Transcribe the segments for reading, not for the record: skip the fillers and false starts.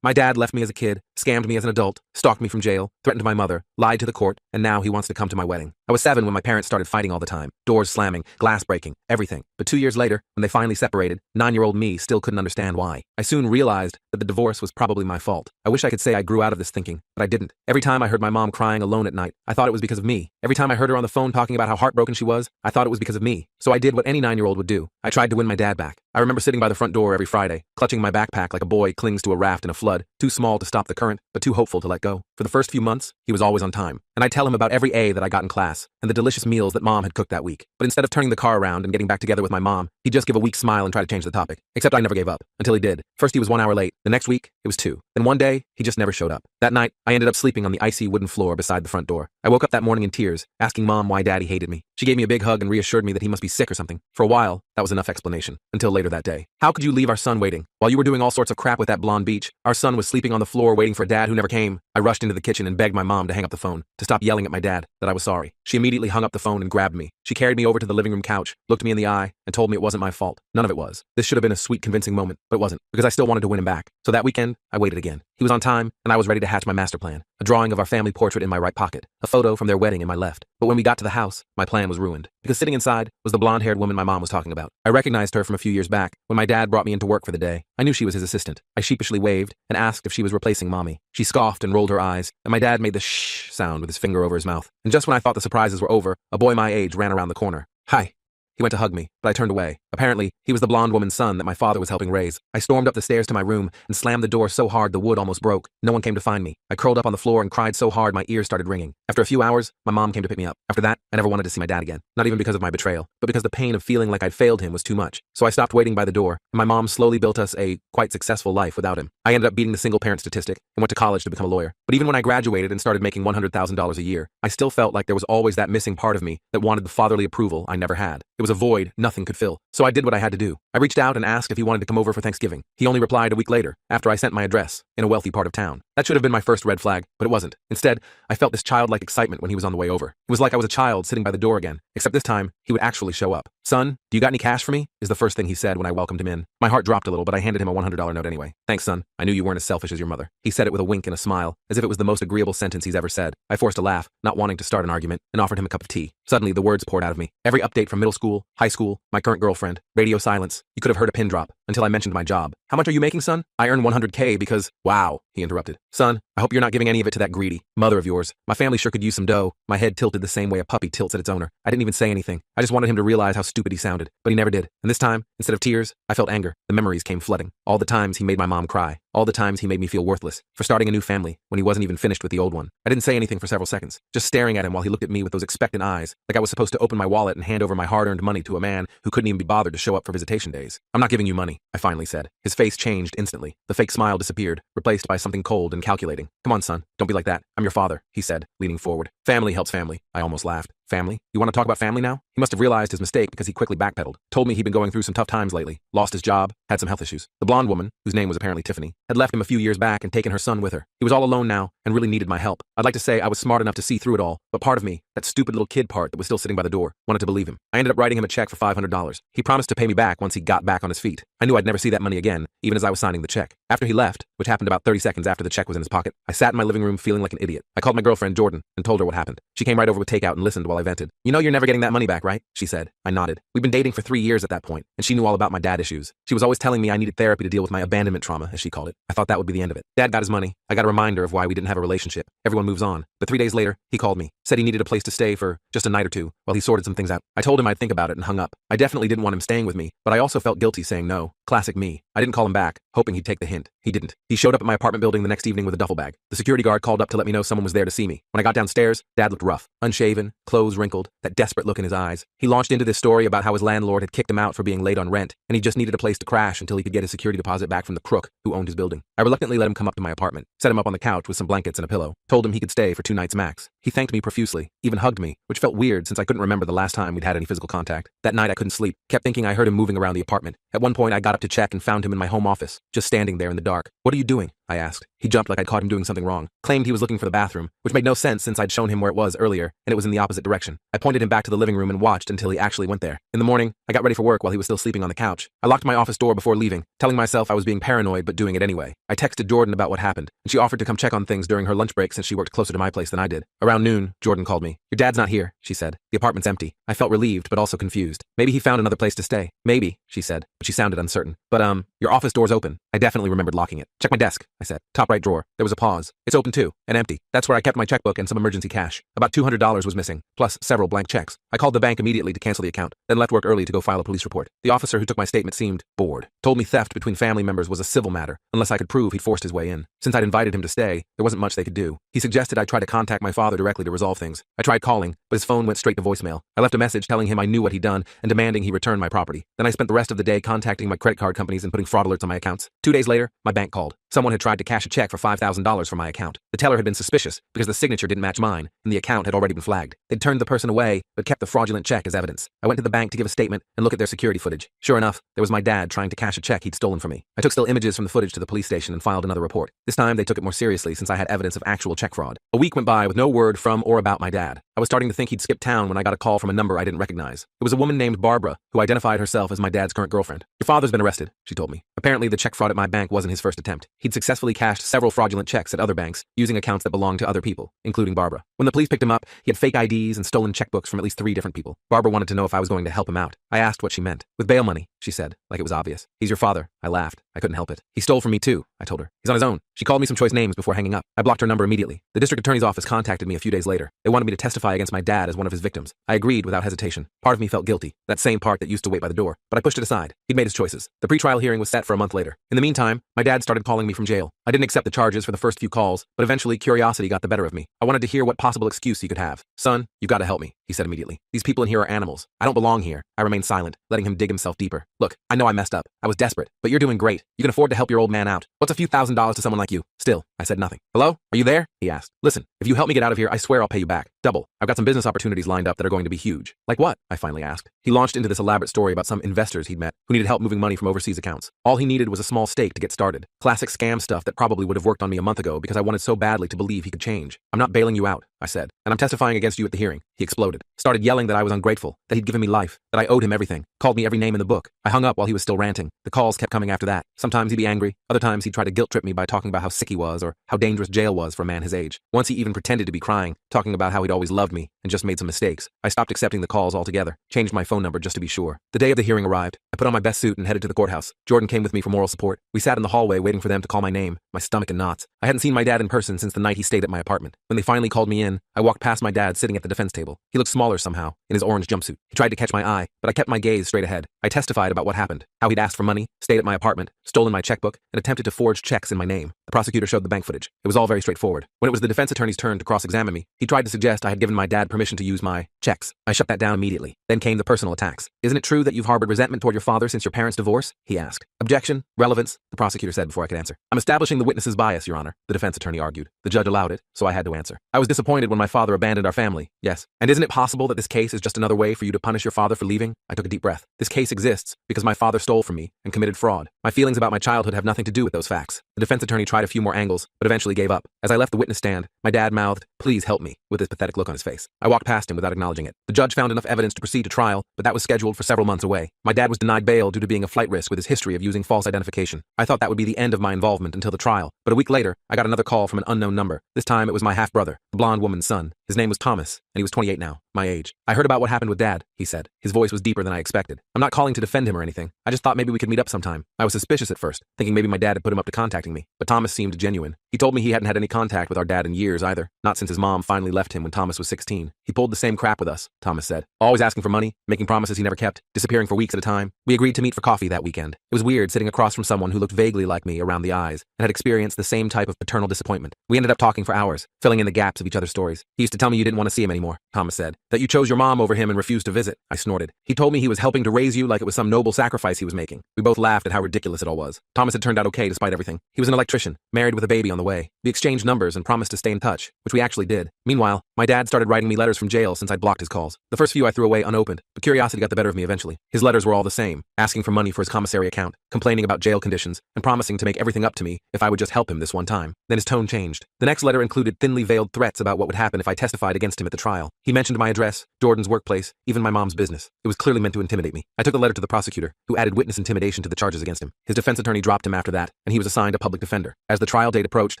My dad left me as a kid, scammed me as an adult, stalked me from jail, threatened my mother, lied to the court, and now he wants to come to my wedding. I was 7 when my parents started fighting all the time. Doors slamming, glass breaking, everything. But 2 years later, when they finally separated, 9-year-old me still couldn't understand why. I soon realized that the divorce was probably my fault. I wish I could say I grew out of this thinking, but I didn't. Every time I heard my mom crying alone at night, I thought it was because of me. Every time I heard her on the phone talking about how heartbroken she was, I thought it was because of me. So I did what any 9-year-old would do. I tried to win my dad back. I remember sitting by the front door every Friday, clutching my backpack like a boy clings to a raft in a flood, too small to stop the current, but too hopeful to let go. For the first few months, he was always on time, and I'd tell him about every A that I got in class and the delicious meals that mom had cooked that week. But instead of turning the car around and getting back together with my mom, he'd just give a weak smile and try to change the topic. Except I never gave up, until he did. First he was 1 hour late, the next week it was 2. Then one day, he just never showed up. That night, I ended up sleeping on the icy wooden floor beside the front door. I woke up that morning in tears, asking mom why daddy hated me. She gave me a big hug and reassured me that he must be sick or something. For a while, that was enough explanation, until later that day. How could you leave our son waiting? While you were doing all sorts of crap with that blonde beach, our son was sleeping on the floor waiting for dad who never came. I rushed into the kitchen and begged my mom to hang up the phone, to stop yelling at my dad, that I was sorry. She immediately hung up the phone and grabbed me. She carried me over to the living room couch, looked me in the eye, and told me it wasn't my fault. None of it was. This should have been a sweet, convincing moment, but it wasn't, because I still wanted to win him back. So that weekend, I waited again. He was on time, and I was ready to hatch my master plan. A drawing of our family portrait in my right pocket, a photo from their wedding in my left. But when we got to the house, my plan was ruined, because sitting inside was the blonde-haired woman my mom was talking about. I recognized her from a few years back, when my dad brought me into work for the day. I knew she was his assistant. I sheepishly waved and asked if she was replacing mommy. She scoffed and rolled her eyes, and my dad made the shh sound with his finger over his mouth. And just when I thought the surprises were over, a boy my age ran around the corner. "Hi." He went to hug me, but I turned away. Apparently, he was the blonde woman's son that my father was helping raise. I stormed up the stairs to my room and slammed the door so hard the wood almost broke. No one came to find me. I curled up on the floor and cried so hard my ears started ringing. After a few hours, my mom came to pick me up. After that, I never wanted to see my dad again. Not even because of my betrayal, but because the pain of feeling like I'd failed him was too much. So I stopped waiting by the door, and my mom slowly built us a quite successful life without him. I ended up beating the single-parent statistic and went to college to become a lawyer. But even when I graduated and started making $100,000 a year, I still felt like there was always that missing part of me that wanted the fatherly approval I never had. It was a void nothing could fill. So I did what I had to do. I reached out and asked if he wanted to come over for Thanksgiving. He only replied a week later, after I sent my address, in a wealthy part of town. That should have been my first red flag, but it wasn't. Instead, I felt this childlike excitement when he was on the way over. It was like I was a child sitting by the door again, except this time, he would actually show up. "Son, do you got any cash for me?" is the first thing he said when I welcomed him in. My heart dropped a little, but I handed him a $100 note anyway. "Thanks, son. I knew you weren't as selfish as your mother." He said it with a wink and a smile, as if it was the most agreeable sentence he's ever said. I forced a laugh, not wanting to start an argument, and offered him a cup of tea. Suddenly, the words poured out of me. Every update from middle school, high school, my current girlfriend, radio silence. You could have heard a pin drop, until I mentioned my job. "How much are you making, son?" "I earn 100K because..." "Wow," he interrupted. "Son, I hope you're not giving any of it to that greedy mother of yours. My family sure could use some dough." My head tilted the same way a puppy tilts at its owner. I didn't even say anything. I just wanted him to realize how stupid he sounded, but he never did. And this time, instead of tears, I felt anger. The memories came flooding. All the times he made my mom cry. All the times he made me feel worthless for starting a new family when he wasn't even finished with the old one. I didn't say anything for several seconds, just staring at him while he looked at me with those expectant eyes, like I was supposed to open my wallet and hand over my hard-earned money to a man who couldn't even be bothered to show up for visitation days. "I'm not giving you money," I finally said. His face changed instantly. The fake smile disappeared, replaced by something cold and calculating. "Come on, son. Don't be like that. I'm your father," he said, leaning forward. "Family helps family." I almost laughed. "Family? You want to talk about family now?" He must have realized his mistake because he quickly backpedaled. Told me he'd been going through some tough times lately. Lost his job, had some health issues. The blonde woman, whose name was apparently Tiffany, had left him a few years back and taken her son with her. He was all alone now and really needed my help. I'd like to say I was smart enough to see through it all, but part of me, that stupid little kid part that was still sitting by the door, wanted to believe him. I ended up writing him a check for $500. He promised to pay me back once he got back on his feet. I knew I'd never see that money again, even as I was signing the check. After he left, which happened about 30 seconds after the check was in his pocket, I sat in my living room feeling like an idiot. I called my girlfriend, Jordan, and told her what happened. She came right over with takeout and listened while I vented. "You know you're never getting that money back, right?" she said. I nodded. We'd been dating for 3 years at that point, and she knew all about my dad issues. She was always telling me I needed therapy to deal with my abandonment trauma, as she called it. I thought that would be the end of it. Dad got his money. I got a reminder of why we didn't have a relationship. Everyone moves on. But 3 days later, he called me, said he needed a place to stay for just a night or two while he sorted some things out. I told him I'd think about it and hung up. I definitely didn't want him staying with me, but I also felt guilty saying no. Classic me. I didn't call him back, hoping he'd take the hint. He didn't. He showed up at my apartment building the next evening with a duffel bag. The security guard called up to let me know someone was there to see me. When I got downstairs, Dad looked rough, unshaven, clothes wrinkled, that desperate look in his eyes. He launched into this story about how his landlord had kicked him out for being late on rent, and he just needed a place to crash until he could get his security deposit back from the crook who owned his building. I reluctantly let him come up to my apartment, set him up on the couch with some blankets and a pillow, told him he could stay for 2 nights max. He thanked me profusely, even hugged me, which felt weird since I couldn't remember the last time we'd had any physical contact. That night I couldn't sleep, kept thinking I heard him moving around the apartment. At one point I got up to check and found him in my home office, just standing there in the dark. "What are you doing?" I asked. He jumped like I'd caught him doing something wrong, claimed he was looking for the bathroom, which made no sense since I'd shown him where it was earlier, and it was in the opposite direction. I pointed him back to the living room and watched until he actually went there. In the morning, I got ready for work while he was still sleeping on the couch. I locked my office door before leaving, telling myself I was being paranoid but doing it anyway. I texted Jordan about what happened, and she offered to come check on things during her lunch break since she worked closer to my place than I did. Around noon, Jordan called me. "Your dad's not here," she said. "The apartment's empty." I felt relieved but also confused. Maybe he found another place to stay. Maybe, she said, but she sounded uncertain. "But your office door's open." I definitely remembered locking it. "Check my desk," I said. "Top right drawer." There was a pause. "It's open too, and empty. That's where I kept my checkbook and some emergency cash. About $200 was missing, plus several blank checks. I called the bank immediately to cancel the account, then left work early to go file a police report. The officer who took my statement seemed bored. Told me theft between family members was a civil matter, unless I could prove he'd forced his way in. Since I'd invited him to stay, there wasn't much they could do. He suggested I try to contact my father directly to resolve things. I tried calling, but his phone went straight to voicemail. I left a message telling him I knew what he'd done and demanding he return my property. Then I spent the rest of the day contacting my credit card companies and putting fraud alerts on my accounts. 2 days later, my bank called. Someone had tried to cash a check for $5,000 from my account. The teller had been suspicious because the signature didn't match mine, and the account had already been flagged. They'd turned the person away, but kept the fraudulent check as evidence. I went to the bank to give a statement and look at their security footage. Sure enough, there was my dad trying to cash a check he'd stolen from me. I took still images from the footage to the police station and filed another report. This time, they took it more seriously since I had evidence of actual check fraud. A week went by with no word from or about my dad. I was starting to think he'd skipped town when I got a call from a number I didn't recognize. It was a woman named Barbara, who identified herself as my dad's current girlfriend. "Your father's been arrested," she told me. Apparently, the check fraud at my bank wasn't his first attempt. He'd successfully cashed several fraudulent checks at other banks, using accounts that belonged to other people, including Barbara. When the police picked him up, he had fake IDs and stolen checkbooks from at least 3 different people. Barbara wanted to know if I was going to help him out. I asked what she meant. "With bail money," she said, like it was obvious. "He's your father." I laughed. I couldn't help it. "He stole from me too," I told her. "He's on his own." She called me some choice names before hanging up. I blocked her number immediately. The district attorney's office contacted me a few days later. They wanted me to testify against my dad as one of his victims. I agreed without hesitation. Part of me felt guilty, that same part that used to wait by the door, but I pushed it aside. He'd made his choices. The pretrial hearing was set for a month later. In the meantime, my dad started calling me from jail. I didn't accept the charges for the first few calls, but eventually curiosity got the better of me. I wanted to hear what possible excuse he could have. "Son, you've got to help me," he said immediately. "These people in here are animals. I don't belong here." I remained silent, letting him dig himself deeper. "Look, I know I messed up. I was desperate, but you're doing great. You can afford to help your old man out. What's a few $1,000s to someone like you?" Still, I said nothing. "Hello? Are you there?" he asked. "Listen, if you help me get out of here, I swear I'll pay you back. Double. I've got some business opportunities lined up that are going to be huge." "Like what?" I finally asked. He launched into this elaborate story about some investors he'd met who needed help moving money from overseas accounts. All he needed was a small stake to get started. Classic scam stuff that probably would have worked on me a month ago because I wanted so badly to believe he could change. "I'm not bailing you out," I said, "and I'm testifying against you at the hearing." He exploded. Started yelling that I was ungrateful, that he'd given me life, that I owed him everything. Called me every name in the book. I hung up while he was still ranting. The calls kept coming after that. Sometimes he'd be angry. Other times he'd try to guilt trip me by talking about how sick he was or how dangerous jail was for a man his age. Once he even pretended to be crying, talking about how he'd always loved me and just made some mistakes. I stopped accepting the calls altogether, changed my phone number just to be sure. The day of the hearing arrived. I put on my best suit and headed to the courthouse. Jordan came with me for moral support. We sat in the hallway waiting for them to call my name, my stomach in knots. I hadn't seen my dad in person since the night he stayed at my apartment. When they finally called me in, I walked past my dad sitting at the defense table. He looked smaller somehow, in his orange jumpsuit. He tried to catch my eye, but I kept my gaze straight ahead. I testified about what happened, how he'd asked for money, stayed at my apartment, stolen my checkbook, and attempted to forge checks in my name. The prosecutor showed the bank footage. It was all very straightforward. When it was the defense attorney's turn to cross-examine me, he tried to suggest I had given my dad permission to use my checks. I shut that down immediately. Then came the personal attacks. "Isn't it true that you've harbored resentment toward your father since your parents' divorce?" he asked. "Objection. Relevance," the prosecutor said before I could answer. "I'm establishing the witness's bias, Your Honor," the defense attorney argued. The judge allowed it, so I had to answer. "I was disappointed when my father abandoned our family, yes. And isn't it possible that this case is just another way for you to punish your father for leaving?" I took a deep breath. "This case exists because my father stole from me and committed fraud. My feelings about my childhood have nothing to do with those facts." The defense attorney tried a few more angles, but eventually gave up. As I left the witness stand, my dad mouthed, "Please help me," with his pathetic look on his face. I walked past him without acknowledging it. The judge found enough evidence to proceed to trial, but that was scheduled for several months away. My dad was denied bail due to being a flight risk with his history of using false identification. I thought that would be the end of my involvement until the trial, but a week later, I got another call from an unknown number. This time it was my half-brother, the blonde woman's son. His name was Thomas, and he was 28 now, my age. "I heard about what happened with Dad," he said. His voice was deeper than I expected. "I'm not calling to defend him or anything. I just thought maybe we could meet up sometime." I was suspicious at first, thinking maybe my dad had put him up to contacting me, but Thomas seemed genuine. He told me he hadn't had any contact with our dad in years either, not since his mom finally left him when Thomas was 16. "He pulled the same crap with us," Thomas said. "Always asking for money, making promises he never kept, disappearing for weeks at a time. We agreed to meet for coffee that weekend. It was weird sitting across from someone who looked vaguely like me around the eyes and had experienced the same type of paternal disappointment. We ended up talking for hours, filling in the gaps of each other's stories. He used to tell me you didn't want to see him anymore," Thomas said. "That you chose your mom over him and refused to visit." I snorted. "He told me he was helping to raise you like it was some noble sacrifice he was making." We both laughed at how ridiculous it all was. Thomas had turned out okay despite everything. He was an electrician, married with a baby on the way. We exchanged numbers and promised to stay in touch, which we actually did. Meanwhile, my dad started writing me letters from jail since I'd blocked his calls. The first few I threw away unopened, but curiosity got the better of me eventually. His letters were all the same, asking for money for his commissary account, complaining about jail conditions, and promising to make everything up to me if I would just help him this one time. Then his tone changed. The next letter included thinly veiled threats about what would happen if I testified against him at the trial. He mentioned my address, Jordan's workplace, even my mom's business. It was clearly meant to intimidate me. I took the letter to the prosecutor, who added witness intimidation to the charges against him. His defense attorney dropped him after that, and he was assigned a public defender. As the trial date approached,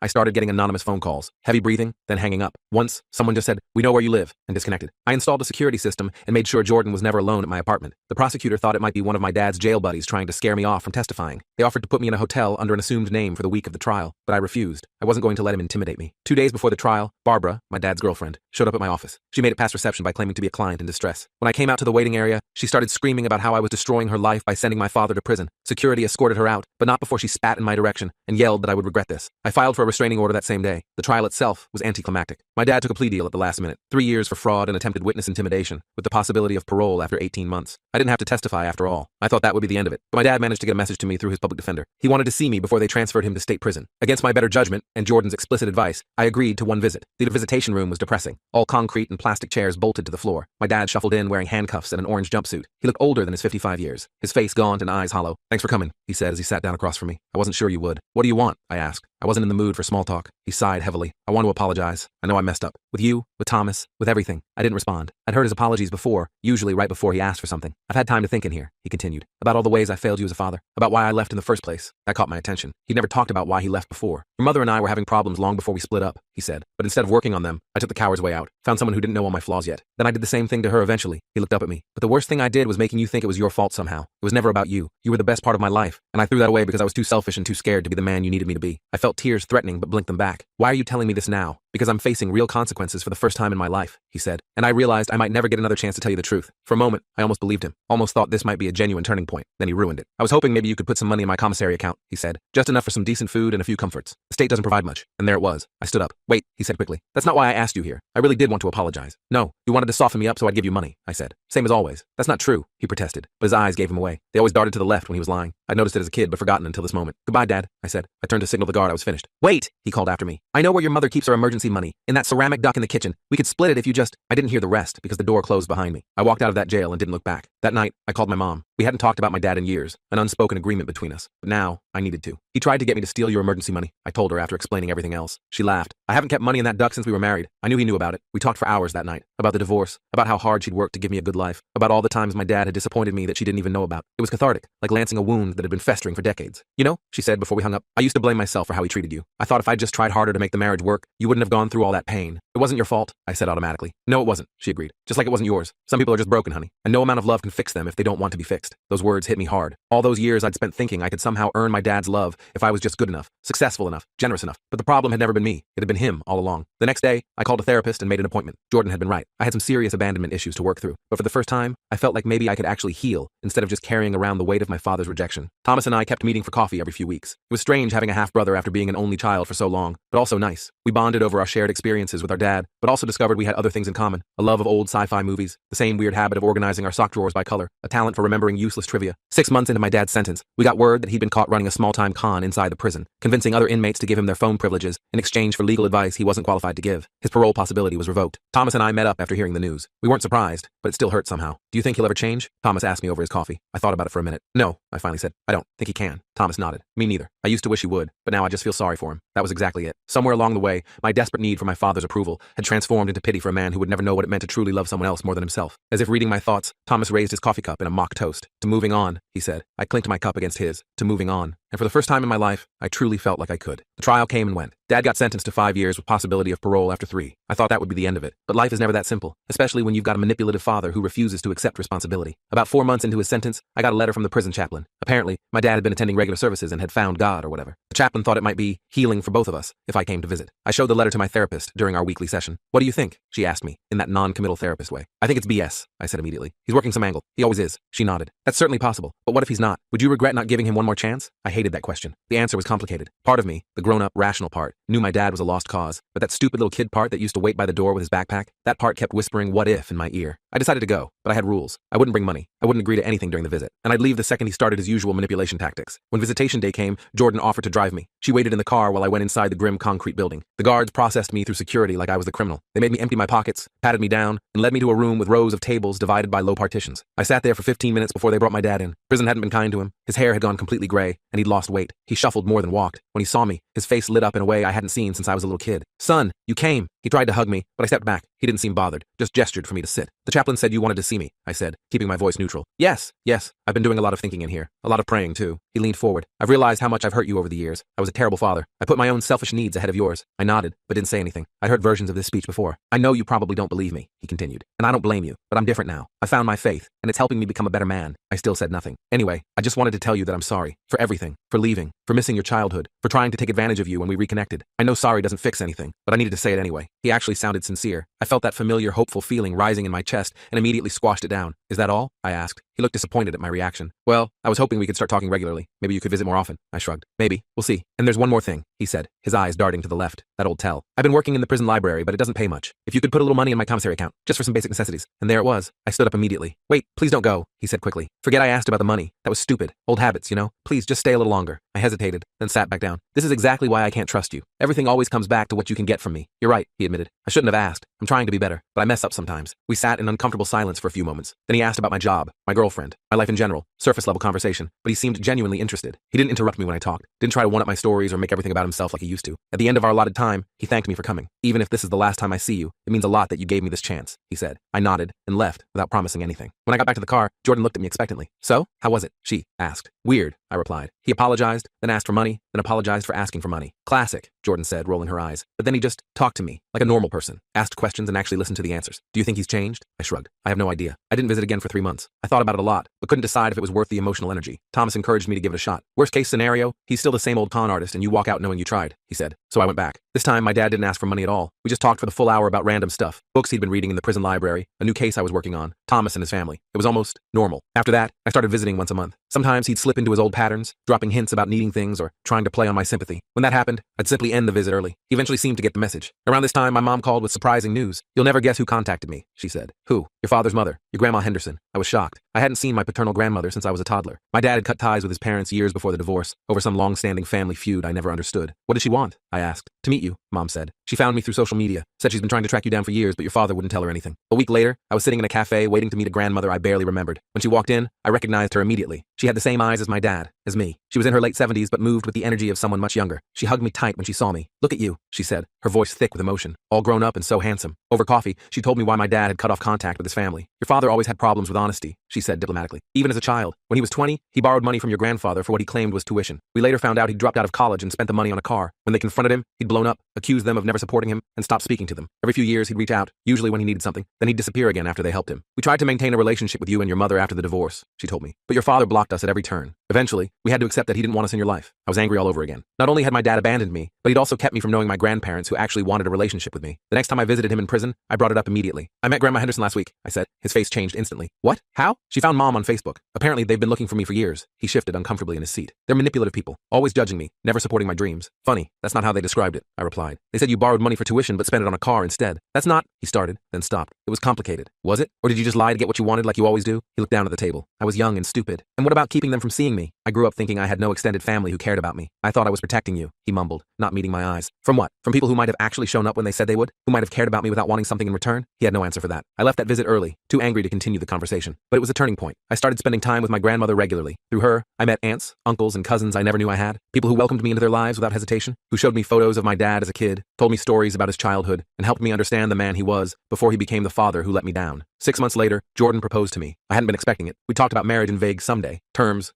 I started getting anonymous phone calls, heavy breathing, then hanging up. Once, someone just said, "We know where you live," and disconnected. I installed a security system and made sure Jordan was never alone at my apartment. The prosecutor thought it might be one of my dad's jail buddies trying to scare me off from testifying. They offered to put me in a hotel under an assumed name for the week of the trial, but I refused. I wasn't going to let him intimidate me. 2 days before the trial, Barbara, my dad's girlfriend, showed up at my office. She made it past reception by claiming to be a client in distress. When I came out to the waiting area, she started screaming about how I was destroying her life by sending my father to prison. Security escorted her out, but not before she spat in my direction and yelled that I would regret this. I filed for a restraining order that same day. The trial itself was anticlimactic. My dad took a plea deal at the last minute, 3 years for fraud and attempted witness intimidation, with the possibility of parole after 18 months. I didn't have to testify after all. I thought that would be the end of it, but my dad managed to get a message to me through his public defender. He wanted to see me before they transferred him to state prison. Against my better judgment and Jordan's explicit advice, I agreed to one visit. The visitation room was depressing. All concrete and plastic chairs bolted to the floor. My dad shuffled in wearing handcuffs and an orange jumpsuit. He looked older than his 55 years, his face gaunt and eyes hollow. "Thanks for coming," he said as he sat down across from me. "I wasn't sure you would." "What do you want?" I asked. I wasn't in the mood for small talk. He sighed heavily. "I want to apologize. I know I messed up. With you, with Thomas, with everything." I didn't respond. I'd heard his apologies before, usually right before he asked for something. "I've had time to think in here," he continued, "about all the ways I failed you as a father, about why I left in the first place." That caught my attention. He'd never talked about why he left before. "Your mother and I were having problems long before we split up," he said. "But instead of working on them, I took the coward's way out, found someone who didn't know all my flaws yet. Then I did the same thing to her eventually." He looked up at me. "But the worst thing I did was making you think it was your fault somehow. It was never about you. You were the best part of my life, and I threw that away because I was too selfish and too scared to be the man you needed me to be." I felt tears threatening but blinked them back. "Why are you telling me this now?" "Because I'm facing real consequences for the first time in my life," he said, and I realized I might never get another chance to tell you the truth. For a moment, I almost believed him, almost thought this might be a genuine turning point. Then he ruined it. "I was hoping maybe you could put some money in my commissary account," he said, "just enough for some decent food and a few comforts. The state doesn't provide much." And there it was. I stood up. "Wait," he said quickly. "That's not why I asked you here. I really did want to apologize." "No, you wanted to soften me up so I'd give you money," I said. "Same as always." "That's not true," he protested, but his eyes gave him away. They always darted to the left when he was lying. I'd noticed it as a kid but forgotten until this moment. "Goodbye, Dad," I said. I turned to signal the guard I was finished. "Wait," he called after me. "I know where your mother keeps her emergency money, in that ceramic duck in the kitchen. We could split it if you just—" I didn't hear the rest because the door closed behind me. I walked out of that jail and didn't look back. That night, I called my mom. We hadn't talked about my dad in years, an unspoken agreement between us. But now, I needed to. "He tried to get me to steal your emergency money," I told her after explaining everything else. She laughed. "I haven't kept money in that duck since we were married." I knew he knew about it. We talked for hours that night. About the divorce, about how hard she'd worked to give me a good life, about all the times my dad had disappointed me that she didn't even know about. It was cathartic, like lancing a wound that had been festering for decades. "You know," she said before we hung up, "I used to blame myself for how he treated you. I thought if I'd just tried harder to make the marriage work, you wouldn't have gone through all that pain. It wasn't your fault," I said automatically. "No, it wasn't," she agreed. "Just like it wasn't yours. Some people are just broken, honey, and no amount of love can fix them if they don't want to be fixed." Those words hit me hard. All those years I'd spent thinking I could somehow earn my dad's love if I was just good enough, successful enough, generous enough. But the problem had never been me. It had been him all along. The next day, I called a therapist and made an appointment. Jordan had been right. I had some serious abandonment issues to work through, but for the first time, I felt like maybe I could actually heal instead of just carrying around the weight of my father's rejection. Thomas and I kept meeting for coffee every few weeks. It was strange having a half-brother after being an only child for so long, but also nice. We bonded over our shared experiences with our dad, but also discovered we had other things in common. A love of old sci-fi movies, the same weird habit of organizing our sock drawers by color, a talent for remembering useless trivia. 6 months into my dad's sentence, we got word that he'd been caught running a small-time con inside the prison, convincing other inmates to give him their phone privileges in exchange for legal advice he wasn't qualified to give. His parole possibility was revoked. Thomas and I met up after hearing the news. We weren't surprised, but it still hurt somehow. "Do you think he'll ever change?" Thomas asked me over his coffee. I thought about it for a minute. "No," I finally said. "I don't think he can." Thomas nodded. "Me neither. I used to wish he would, but now I just feel sorry for him." That was exactly it. Somewhere along the way, my desperate need for my father's approval had transformed into pity for a man who would never know what it meant to truly love someone else more than himself. As if reading my thoughts, Thomas raised his coffee cup in a mock toast. "To moving on," he said. I clinked my cup against his. "To moving on." And for the first time in my life, I truly felt like I could. The trial came and went. Dad got sentenced to 5 years with possibility of parole after 3. I thought that would be the end of it. But life is never that simple, especially when you've got a manipulative father who refuses to accept responsibility. About 4 months into his sentence, I got a letter from the prison chaplain. Apparently, my dad had been attending regular services and had found God or whatever. The chaplain thought it might be healing for both of us if I came to visit. I showed the letter to my therapist during our weekly session. "What do you think?" she asked me, in that non-committal therapist way. "I think it's BS," I said immediately. "He's working some angle. He always is." She nodded. "That's certainly possible. But what if he's not? Would you regret not giving him one more chance?" I hated that question. The answer was complicated. Part of me, the grown-up, rational part, knew my dad was a lost cause, but that stupid little kid part that used to wait by the door with his backpack, that part kept whispering "what if" in my ear. I decided to go, but I had rules. I wouldn't bring money. I I wouldn't agree to anything during the visit, and I'd leave the second he started his usual manipulation tactics. When visitation day came, Jordan offered to drive me. She waited in the car while I went inside the grim concrete building. The guards processed me through security like I was the criminal. They made me empty my pockets, patted me down, and led me to a room with rows of tables divided by low partitions. I sat there for 15 minutes before they brought my dad in. Prison hadn't been kind to him. His hair had gone completely gray, and he'd lost weight. He shuffled more than walked. When he saw me, his face lit up in a way I hadn't seen since I was a little kid. "Son, you came." He tried to hug me, but I stepped back. He didn't seem bothered, just gestured for me to sit. "The chaplain said you wanted to see me," I said, keeping my voice neutral. Yes, I've been doing a lot of thinking in here. A lot of praying, too." He leaned forward. "I've realized how much I've hurt you over the years. I was a terrible father. I put my own selfish needs ahead of yours." I nodded, but didn't say anything. I'd heard versions of this speech before. "I know you probably don't believe me," he continued, "and I don't blame you, but I'm different now. I found my faith, and it's helping me become a better man." I still said nothing. "Anyway, I just wanted to tell you that I'm sorry. For everything. For leaving. For missing your childhood. For trying to take advantage of you when we reconnected. I know sorry doesn't fix anything, but I needed to say it anyway." He actually sounded sincere. I felt that familiar, hopeful feeling rising in my chest and immediately squashed it down. "Is that all?" I asked. He looked disappointed at my reaction. "Well, I was hoping we could start talking regularly. Maybe you could visit more often." I shrugged. "Maybe. We'll see. And there's one more thing," he said, his eyes darting to the left. "That old Tell. I've been working in the prison library, but it doesn't pay much. If you could put a little money in my commissary account, just for some basic necessities." And there it was. I stood up immediately. "Wait, please don't go," he said quickly. "Forget I asked about the money. That was stupid. Old habits, you know? Please just stay a little longer." I hesitated, then sat back down. "This is exactly why I can't trust you. Everything always comes back to what you can get from me." "You're right," he admitted. "I shouldn't have asked. I'm trying to be better, but I mess up sometimes." We sat in uncomfortable silence for a few moments. Then he asked about my job, my girlfriend, my life in general, surface-level conversation, but he seemed genuinely interested. He didn't interrupt me when I talked, didn't try to one-up my stories or make everything about himself like he used to. At the end of our allotted time, he thanked me for coming. "Even if this is the last time I see you, it means a lot that you gave me this chance," he said. I nodded and left without promising anything. When I got back to the car, Jordan looked at me expectantly. "So, how was it?" she asked. "Weird," I replied. He apologized, then asked for money, then apologized for asking for money. "Classic," Jordan said, rolling her eyes. But then he just talked to me, like a normal person, asked questions and actually listened to the answers. "Do you think he's changed?" I shrugged. "I have no idea. I didn't visit again for 3 months. I thought about it a lot, but couldn't decide if it was worth the emotional energy. Thomas encouraged me to give it a shot. Worst case scenario, he's still the same old con artist and you walk out knowing you tried," he said. So I went back. This time, my dad didn't ask for money at all. We just talked for the full hour about random stuff. Books he'd been reading in the prison library, a new case I was working on, Thomas and his family. It was almost normal. After that, I started visiting once a month. Sometimes he'd slip into his old patterns, dropping hints about needing things or trying to play on my sympathy. When that happened, I'd simply end the visit early. He eventually seemed to get the message. Around this time, my mom called with surprising news. "You'll never guess who contacted me," she said. "Who?" "Your father's mother, your Grandma Henderson." I was shocked. I hadn't seen my paternal grandmother since I was a toddler. My dad had cut ties with his parents years before the divorce, over some long-standing family feud I never understood. "What did she want?" I asked. "To meet you," Mom said. "She found me through social media, said she's been trying to track you down for years, but your father wouldn't tell her anything." A week later, I was sitting in a cafe waiting to meet a grandmother I barely remembered. When she walked in, I recognized her immediately. She had the same eyes as my dad, as me. She was in her late 70s, but moved with the energy of someone much younger. She hugged me tight when she saw me. "Look at you," she said, her voice thick with emotion. "All grown up and so handsome." Over coffee, she told me why my dad had cut off contact with his family. "Your father always had problems with honesty," she said diplomatically. "Even as a child. When he was 20, he borrowed money from your grandfather for what he claimed was tuition. We later found out he'd dropped out of college and spent the money on a car. When they confronted him, he'd blown up, accused them of never supporting him, and stopped speaking to them. Every few years, he'd reach out, usually when he needed something, then he'd disappear again after they helped him. We tried to maintain a relationship with you and your mother after the divorce," she told me. "But your father blocked us at every turn. Eventually, we had to accept that he didn't want us in your life." I was angry all over again. Not only had my dad abandoned me, but he'd also kept me from knowing my grandparents who actually wanted a relationship with me. The next time I visited him in prison, I brought it up immediately. "I met Grandma Henderson last week," I said. His face changed instantly. "What? How?" "She found Mom on Facebook. Apparently, they've been looking for me for years." He shifted uncomfortably in his seat. "They're manipulative people, always judging me, never supporting my dreams." "Funny, that's not how they described it," I replied. "They said you borrowed money for tuition but spent it on a car instead." "That's not," he started, then stopped. "It was complicated." "Was it? Or did you just lie to get what you wanted like you always do?" He looked down at the table. "I was young and stupid. And what about keeping them from seeing me? I grew up thinking I had no extended family who cared about me. I thought I was protecting you," he mumbled, not meeting my eyes. "From what? From people who might have actually shown up when they said they would? Who might have cared about me without wanting something in return?" He had no answer for that. I left that visit early, too angry to continue the conversation. But it was a turning point. I started spending time with my grandmother regularly. Through her, I met aunts, uncles, and cousins I never knew I had. People who welcomed me into their lives without hesitation, who showed me photos of my dad as a kid, told me stories about his childhood, and helped me understand the man he was before he became the father who let me down. 6 months later, Jordan proposed to me. I hadn't been expecting it. We talked about marriage in vague someday. Terms,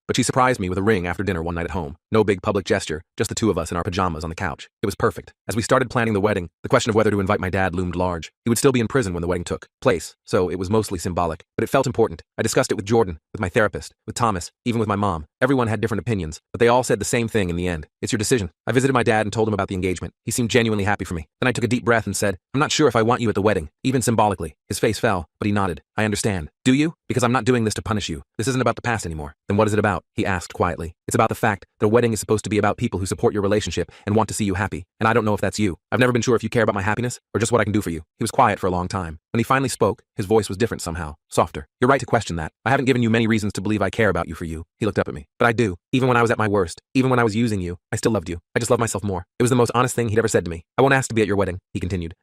but she surprised me with a ring after dinner one night at home. No big public gesture, just the two of us in our pajamas on the couch. It was perfect. As we started planning the wedding, the question of whether to invite my dad loomed large. He would still be in prison when the wedding took place, so it was mostly symbolic, but it felt important. I discussed it with Jordan, with my therapist, with Thomas, even with my mom. Everyone had different opinions, but they all said the same thing in the end. "It's your decision." I visited my dad and told him about the engagement. He seemed genuinely happy for me. Then I took a deep breath and said, "I'm not sure if I want you at the wedding, even symbolically." His face fell, but he nodded. "I understand." "Do you? Because I'm not doing this to punish you. This isn't about the past anymore. Then what is it about? He asked quietly. It's about the fact that a wedding is supposed to be about people who support your relationship and want to see you happy. And I don't know if that's you. I've never been sure if you care about my happiness or just what I can do for you. He was quiet for a long time. When he finally spoke, his voice was different somehow, softer. You're right to question that. I haven't given you many reasons to believe I care about you for you. He looked up at me. But I do. Even when I was at my worst, even when I was using you, I still loved you. I just love myself more. It was the most honest thing he'd ever said to me. I won't ask to be at your wedding, he continued.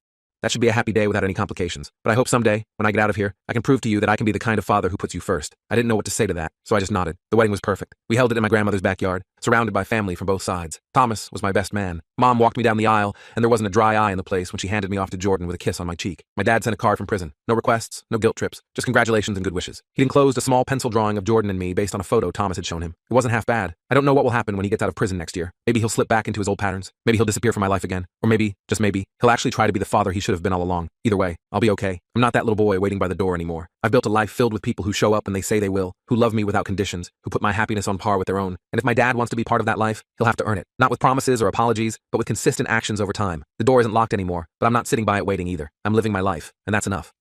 That should be a happy day without any complications. But I hope someday, when I get out of here, I can prove to you that I can be the kind of father who puts you first. I didn't know what to say to that, so I just nodded. The wedding was perfect. We held it in my grandmother's backyard, surrounded by family from both sides. Thomas was my best man. Mom walked me down the aisle, and there wasn't a dry eye in the place when she handed me off to Jordan with a kiss on my cheek. My dad sent a card from prison. No requests, no guilt trips, just congratulations and good wishes. He'd enclosed a small pencil drawing of Jordan and me based on a photo Thomas had shown him. It wasn't half bad. I don't know what will happen when he gets out of prison next year. Maybe he'll slip back into his old patterns. Maybe he'll disappear from my life again. Or maybe, just maybe, he'll actually try to be the father he should have been all along. Either way, I'll be okay. I'm not that little boy waiting by the door anymore. I've built a life filled with people who show up when they say they will, who love me without conditions, who put my happiness on par with their own. And if my dad wants to be part of that life, he'll have to earn it. Not with promises or apologies, but with consistent actions over time. The door isn't locked anymore, but I'm not sitting by it waiting either. I'm living my life, and that's enough.